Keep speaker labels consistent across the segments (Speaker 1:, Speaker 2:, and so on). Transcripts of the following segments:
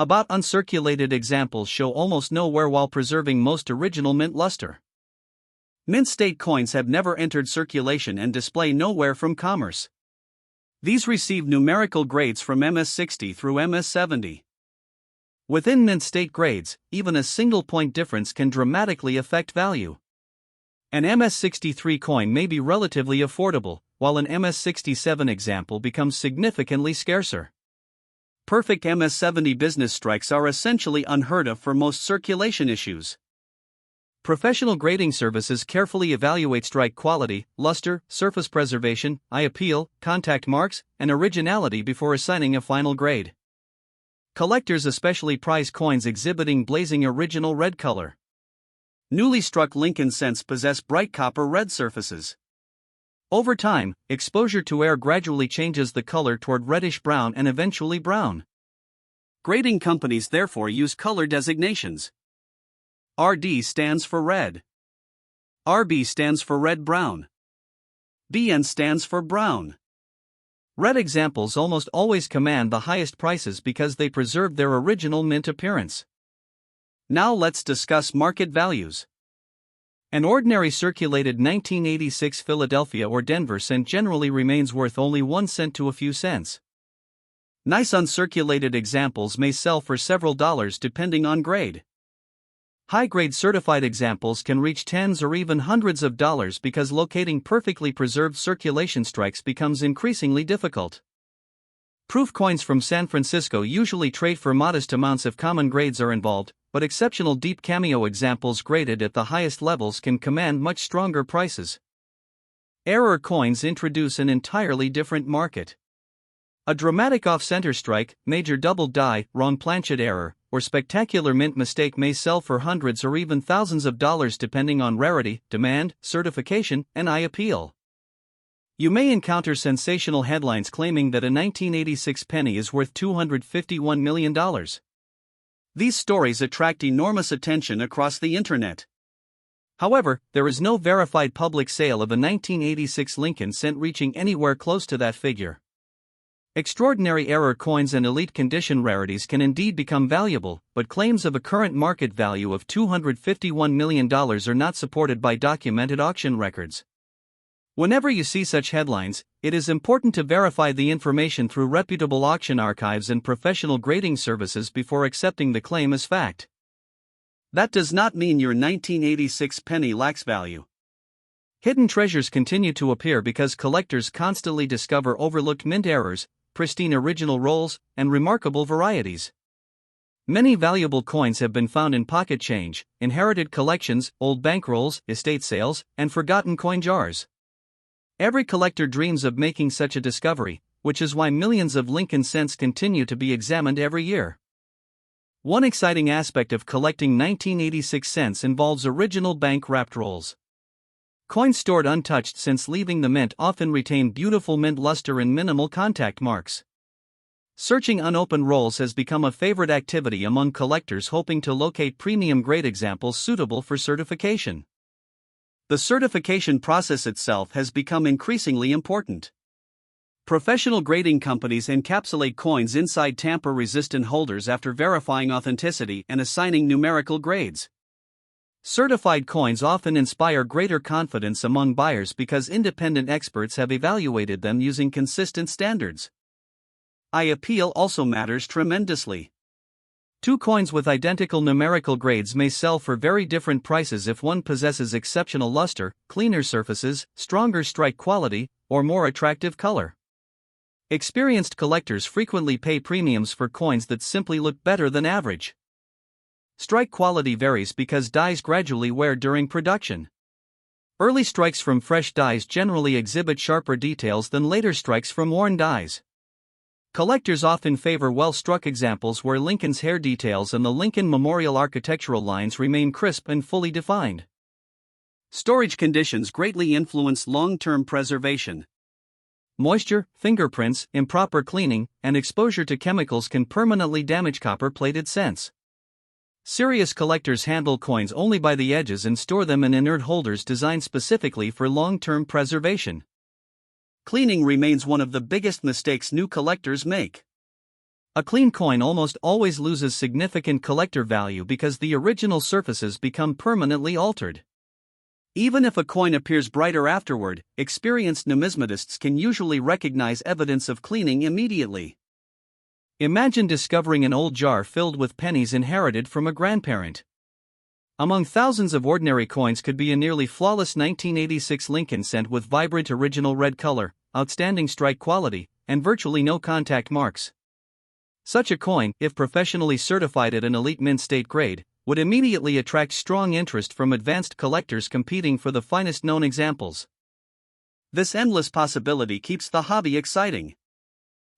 Speaker 1: About uncirculated examples show almost no wear while preserving most original mint luster. Mint state coins have never entered circulation and display no wear from commerce. These receive numerical grades from MS60 through MS70. Within mint state grades, even a single point difference can dramatically affect value. An MS63 coin may be relatively affordable, while an MS67 example becomes significantly scarcer. Perfect MS70 business strikes are essentially unheard of for most circulation issues. Professional grading services carefully evaluate strike quality, luster, surface preservation, eye appeal, contact marks, and originality before assigning a final grade. Collectors especially prize coins exhibiting blazing original red color. Newly struck Lincoln cents possess bright copper red surfaces. Over time, exposure to air gradually changes the color toward reddish-brown and eventually brown. Grading companies therefore use color designations. RD stands for red. RB stands for red-brown. BN stands for brown. Red examples almost always command the highest prices because they preserve their original mint appearance. Now let's discuss market values. An ordinary circulated 1986 Philadelphia or Denver cent generally remains worth only 1 cent to a few cents. Nice uncirculated examples may sell for several dollars depending on grade. High-grade certified examples can reach tens or even hundreds of dollars because locating perfectly preserved circulation strikes becomes increasingly difficult. Proof coins from San Francisco usually trade for modest amounts if common grades are involved, but exceptional deep cameo examples graded at the highest levels can command much stronger prices. Error coins introduce an entirely different market. A dramatic off-center strike, major double die, wrong planchet error, or spectacular mint mistake may sell for hundreds or even thousands of dollars depending on rarity, demand, certification, and eye appeal. You may encounter sensational headlines claiming that a 1986 penny is worth $251 million. These stories attract enormous attention across the internet. However, there is no verified public sale of a 1986 Lincoln cent reaching anywhere close to that figure. Extraordinary error coins and elite condition rarities can indeed become valuable, but claims of a current market value of $251 million are not supported by documented auction records. Whenever you see such headlines, it is important to verify the information through reputable auction archives and professional grading services before accepting the claim as fact. That does not mean your 1986 penny lacks value. Hidden treasures continue to appear because collectors constantly discover overlooked mint errors, pristine original rolls, and remarkable varieties. Many valuable coins have been found in pocket change, inherited collections, old bankrolls, estate sales, and forgotten coin jars. Every collector dreams of making such a discovery, which is why millions of Lincoln cents continue to be examined every year. One exciting aspect of collecting 1986 cents involves original bank-wrapped rolls. Coins stored untouched since leaving the mint often retain beautiful mint luster and minimal contact marks. Searching unopened rolls has become a favorite activity among collectors hoping to locate premium grade examples suitable for certification. The certification process itself has become increasingly important. Professional grading companies encapsulate coins inside tamper-resistant holders after verifying authenticity and assigning numerical grades. Certified coins often inspire greater confidence among buyers because independent experts have evaluated them using consistent standards. Eye appeal also matters tremendously. Two coins with identical numerical grades may sell for very different prices if one possesses exceptional luster, cleaner surfaces, stronger strike quality, or more attractive color. Experienced collectors frequently pay premiums for coins that simply look better than average. Strike quality varies because dies gradually wear during production. Early strikes from fresh dies generally exhibit sharper details than later strikes from worn dies. Collectors often favor well-struck examples where Lincoln's hair details and the Lincoln Memorial architectural lines remain crisp and fully defined. Storage conditions greatly influence long-term preservation. Moisture, fingerprints, improper cleaning, and exposure to chemicals can permanently damage copper-plated cents. Serious collectors handle coins only by the edges and store them in inert holders designed specifically for long-term preservation. Cleaning remains one of the biggest mistakes new collectors make. A clean coin almost always loses significant collector value because the original surfaces become permanently altered. Even if a coin appears brighter afterward, experienced numismatists can usually recognize evidence of cleaning immediately. Imagine discovering an old jar filled with pennies inherited from a grandparent. Among thousands of ordinary coins could be a nearly flawless 1986 Lincoln cent with vibrant original red color, outstanding strike quality, and virtually no contact marks. Such a coin, if professionally certified at an elite mint state grade, would immediately attract strong interest from advanced collectors competing for the finest known examples. This endless possibility keeps the hobby exciting.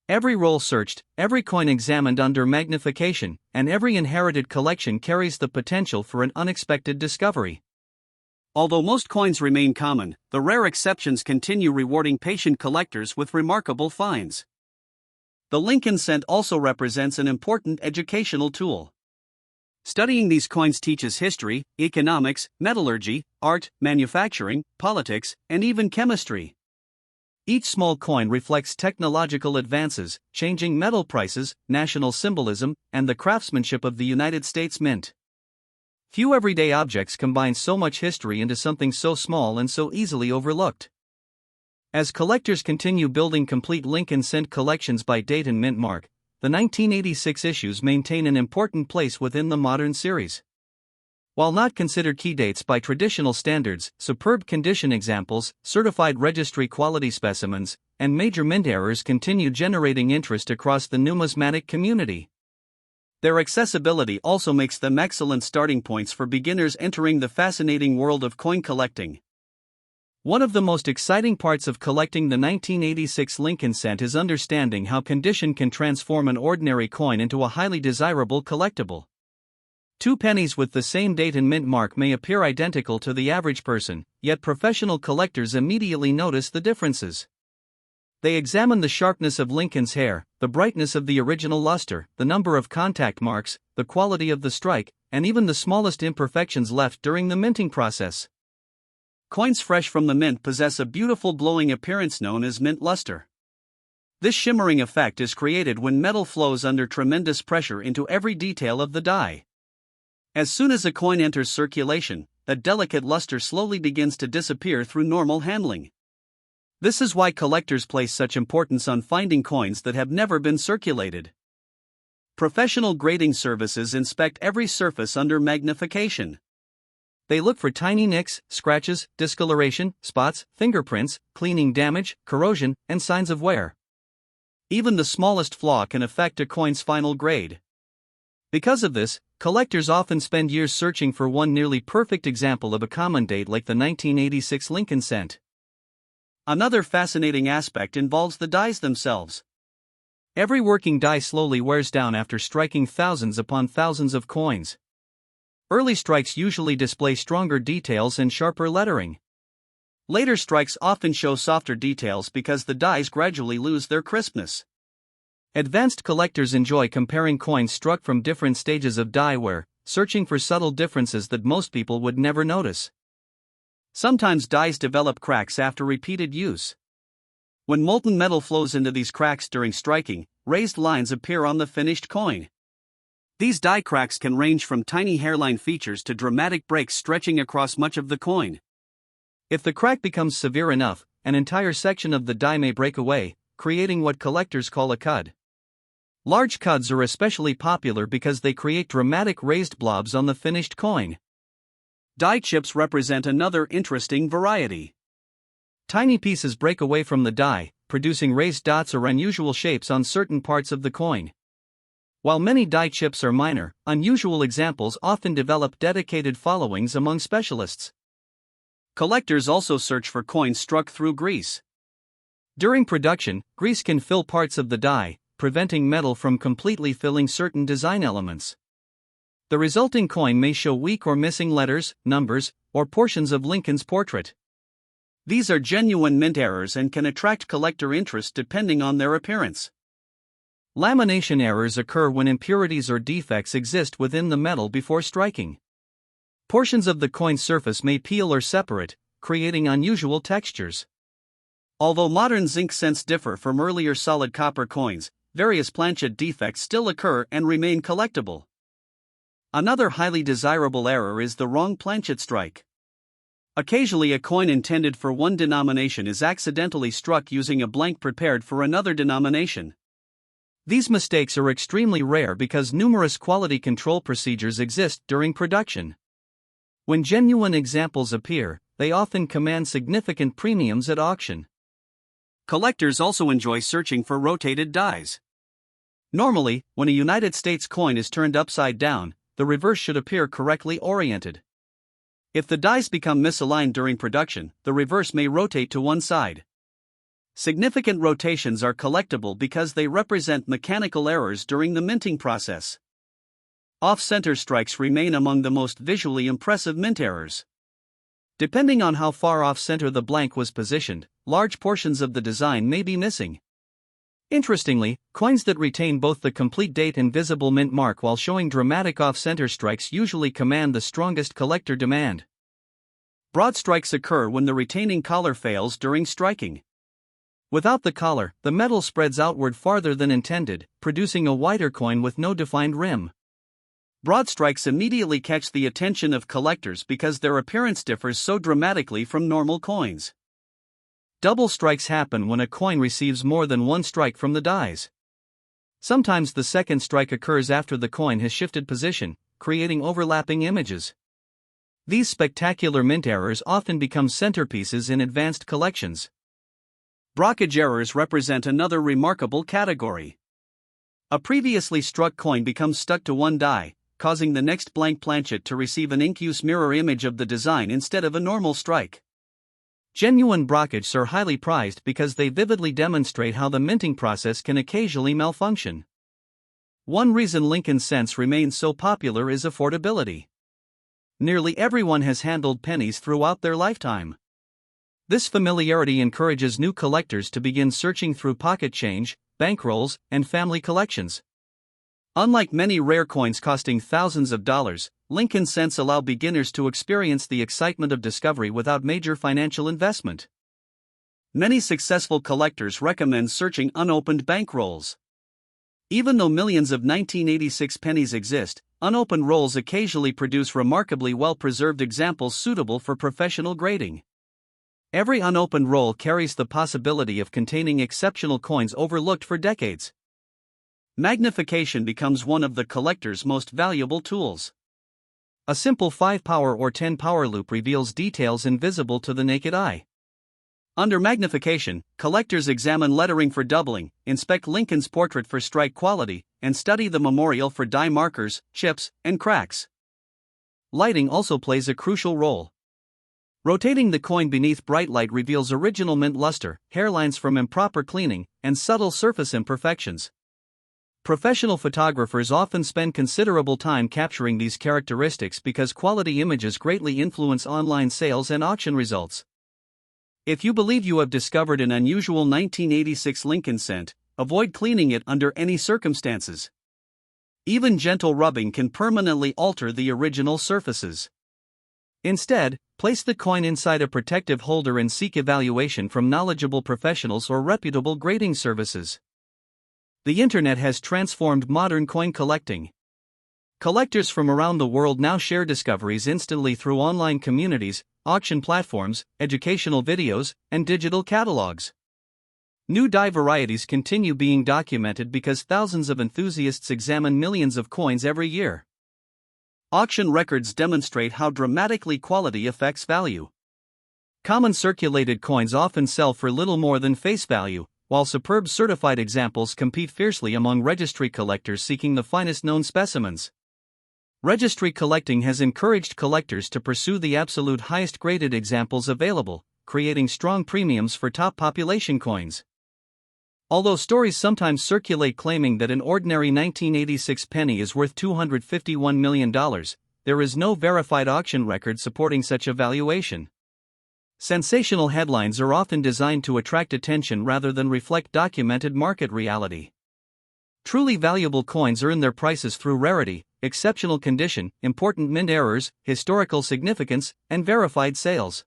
Speaker 1: Every roll searched, every coin examined under magnification, and every inherited collection carries the potential for an unexpected discovery. Although most coins remain common, the rare exceptions continue rewarding patient collectors with remarkable finds. The Lincoln cent also represents an important educational tool. Studying these coins teaches history, economics, metallurgy, art, manufacturing, politics, and even chemistry. Each small coin reflects technological advances, changing metal prices, national symbolism, and the craftsmanship of the United States Mint. Few everyday objects combine so much history into something so small and so easily overlooked. As collectors continue building complete Lincoln cent collections by date and mint mark, the 1986 issues maintain an important place within the modern series. While not considered key dates by traditional standards, superb condition examples, certified registry quality specimens, and major mint errors continue generating interest across the numismatic community. Their accessibility also makes them excellent starting points for beginners entering the fascinating world of coin collecting. One of the most exciting parts of collecting the 1986 Lincoln cent is understanding how condition can transform an ordinary coin into a highly desirable collectible. Two pennies with the same date and mint mark may appear identical to the average person, yet professional collectors immediately notice the differences. They examine the sharpness of Lincoln's hair, the brightness of the original luster, the number of contact marks, the quality of the strike, and even the smallest imperfections left during the minting process. Coins fresh from the mint possess a beautiful glowing appearance known as mint luster. This shimmering effect is created when metal flows under tremendous pressure into every detail of the die. As soon as a coin enters circulation, that delicate luster slowly begins to disappear through normal handling. This is why collectors place such importance on finding coins that have never been circulated. Professional grading services inspect every surface under magnification. They look for tiny nicks, scratches, discoloration, spots, fingerprints, cleaning damage, corrosion, and signs of wear. Even the smallest flaw can affect a coin's final grade. Because of this, collectors often spend years searching for one nearly perfect example of a common date like the 1986 Lincoln cent. Another fascinating aspect involves the dies themselves. Every working die slowly wears down after striking thousands upon thousands of coins. Early strikes usually display stronger details and sharper lettering. Later strikes often show softer details because the dies gradually lose their crispness. Advanced collectors enjoy comparing coins struck from different stages of die wear, searching for subtle differences that most people would never notice. Sometimes dies develop cracks after repeated use. When molten metal flows into these cracks during striking, raised lines appear on the finished coin. These die cracks can range from tiny hairline features to dramatic breaks stretching across much of the coin. If the crack becomes severe enough, an entire section of the die may break away, creating what collectors call a cud. Large cuds are especially popular because they create dramatic raised blobs on the finished coin. Die chips represent another interesting variety. Tiny pieces break away from the die, producing raised dots or unusual shapes on certain parts of the coin. While many die chips are minor, unusual examples often develop dedicated followings among specialists. Collectors also search for coins struck through grease. During production, grease can fill parts of the die, preventing metal from completely filling certain design elements. The resulting coin may show weak or missing letters, numbers, or portions of Lincoln's portrait. These are genuine mint errors and can attract collector interest depending on their appearance. Lamination errors occur when impurities or defects exist within the metal before striking. Portions of the coin surface may peel or separate, creating unusual textures. Although modern zinc cents differ from earlier solid copper coins, various planchet defects still occur and remain collectible. Another highly desirable error is the wrong planchet strike. Occasionally, a coin intended for one denomination is accidentally struck using a blank prepared for another denomination. These mistakes are extremely rare because numerous quality control procedures exist during production. When genuine examples appear, they often command significant premiums at auction. Collectors also enjoy searching for rotated dies. Normally, when a United States coin is turned upside down, the reverse should appear correctly oriented. If the dies become misaligned during production, the reverse may rotate to one side. Significant rotations are collectible because they represent mechanical errors during the minting process. Off-center strikes remain among the most visually impressive mint errors. Depending on how far off-center the blank was positioned, large portions of the design may be missing. Interestingly, coins that retain both the complete date and visible mint mark while showing dramatic off-center strikes usually command the strongest collector demand. Broad strikes occur when the retaining collar fails during striking. Without the collar, the metal spreads outward farther than intended, producing a wider coin with no defined rim. Broad strikes immediately catch the attention of collectors because their appearance differs so dramatically from normal coins. Double strikes happen when a coin receives more than one strike from the dies. Sometimes the second strike occurs after the coin has shifted position, creating overlapping images. These spectacular mint errors often become centerpieces in advanced collections. Brockage errors represent another remarkable category. A previously struck coin becomes stuck to one die, causing the next blank planchet to receive an in-use mirror image of the design instead of a normal strike. Genuine brockages are highly prized because they vividly demonstrate how the minting process can occasionally malfunction. One reason Lincoln cents remain so popular is affordability. Nearly everyone has handled pennies throughout their lifetime. This familiarity encourages new collectors to begin searching through pocket change, bankrolls, and family collections. Unlike many rare coins costing thousands of dollars, Lincoln cents allow beginners to experience the excitement of discovery without major financial investment. Many successful collectors recommend searching unopened bankrolls. Even though millions of 1986 pennies exist, unopened rolls occasionally produce remarkably well-preserved examples suitable for professional grading. Every unopened roll carries the possibility of containing exceptional coins overlooked for decades. Magnification becomes one of the collector's most valuable tools. A simple 5-power or 10-power loop reveals details invisible to the naked eye. Under magnification, collectors examine lettering for doubling, inspect Lincoln's portrait for strike quality, and study the memorial for die markers, chips, and cracks. Lighting also plays a crucial role. Rotating the coin beneath bright light reveals original mint luster, hairlines from improper cleaning, and subtle surface imperfections. Professional photographers often spend considerable time capturing these characteristics because quality images greatly influence online sales and auction results. If you believe you have discovered an unusual 1986 Lincoln cent, avoid cleaning it under any circumstances. Even gentle rubbing can permanently alter the original surfaces. Instead, place the coin inside a protective holder and seek evaluation from knowledgeable professionals or reputable grading services. The internet has transformed modern coin collecting. Collectors from around the world now share discoveries instantly through online communities, auction platforms, educational videos, and digital catalogs. New die varieties continue being documented because thousands of enthusiasts examine millions of coins every year. Auction records demonstrate how dramatically quality affects value. Common circulated coins often sell for little more than face value, while superb certified examples compete fiercely among registry collectors seeking the finest known specimens. Registry collecting has encouraged collectors to pursue the absolute highest graded examples available, creating strong premiums for top population coins. Although stories sometimes circulate claiming that an ordinary 1986 penny is worth $251 million, there is no verified auction record supporting such a valuation. Sensational headlines are often designed to attract attention rather than reflect documented market reality. Truly valuable coins earn their prices through rarity, exceptional condition, important mint errors, historical significance, and verified sales.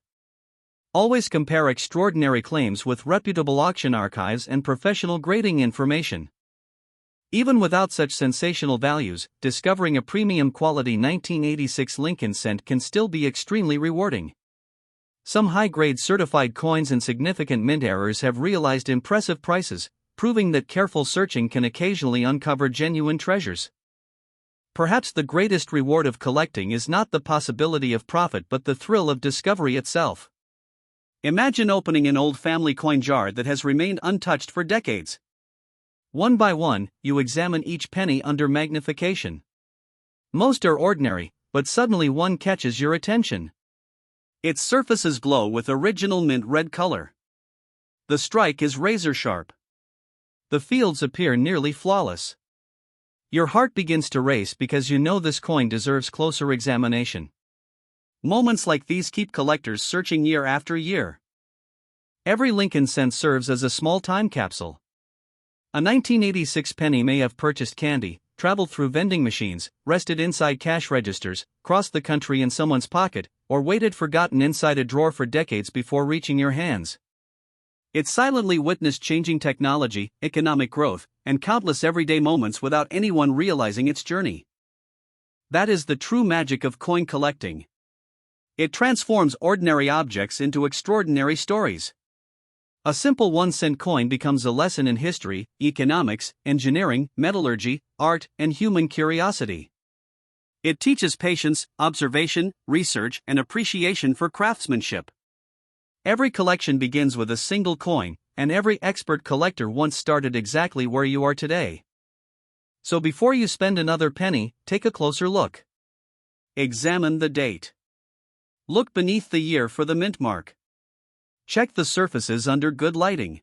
Speaker 1: Always compare extraordinary claims with reputable auction archives and professional grading information. Even without such sensational values, discovering a premium quality 1986 Lincoln cent can still be extremely rewarding. Some high-grade certified coins and significant mint errors have realized impressive prices, proving that careful searching can occasionally uncover genuine treasures. Perhaps the greatest reward of collecting is not the possibility of profit but the thrill of discovery itself. Imagine opening an old family coin jar that has remained untouched for decades. One by one, you examine each penny under magnification. Most are ordinary, but suddenly one catches your attention. Its surfaces glow with original mint red color. The strike is razor sharp. The fields appear nearly flawless. Your heart begins to race because you know this coin deserves closer examination. Moments like these keep collectors searching year after year. Every Lincoln cent serves as a small time capsule. A 1986 penny may have purchased candy, traveled through vending machines, rested inside cash registers, crossed the country in someone's pocket, or waited forgotten inside a drawer for decades before reaching your hands. It silently witnessed changing technology, economic growth, and countless everyday moments without anyone realizing its journey. That is the true magic of coin collecting. It transforms ordinary objects into extraordinary stories. A simple 1-cent coin becomes a lesson in history, economics, engineering, metallurgy, art, and human curiosity. It teaches patience, observation, research, and appreciation for craftsmanship. Every collection begins with a single coin, and every expert collector once started exactly where you are today. So before you spend another penny, take a closer look. Examine the date. Look beneath the year for the mint mark. Check the surfaces under good lighting.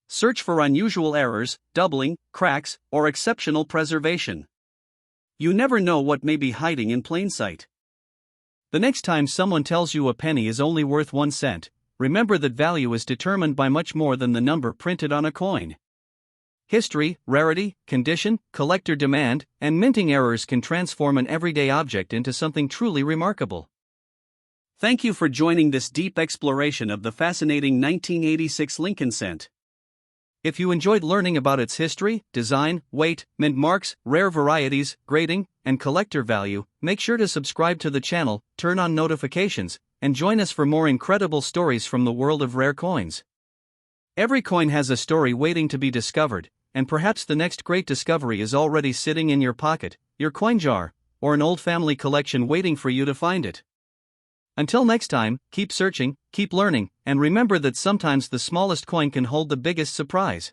Speaker 1: Search for unusual errors, doubling, cracks, or exceptional preservation. You never know what may be hiding in plain sight. The next time someone tells you a penny is only worth 1 cent, remember that value is determined by much more than the number printed on a coin. History, rarity, condition, collector demand, and minting errors can transform an everyday object into something truly remarkable. Thank you for joining this deep exploration of the fascinating 1986 Lincoln cent. If you enjoyed learning about its history, design, weight, mint marks, rare varieties, grading, and collector value, make sure to subscribe to the channel, turn on notifications, and join us for more incredible stories from the world of rare coins. Every coin has a story waiting to be discovered, and perhaps the next great discovery is already sitting in your pocket, your coin jar, or an old family collection waiting for you to find it. Until next time, keep searching, keep learning, and remember that sometimes the smallest coin can hold the biggest surprise.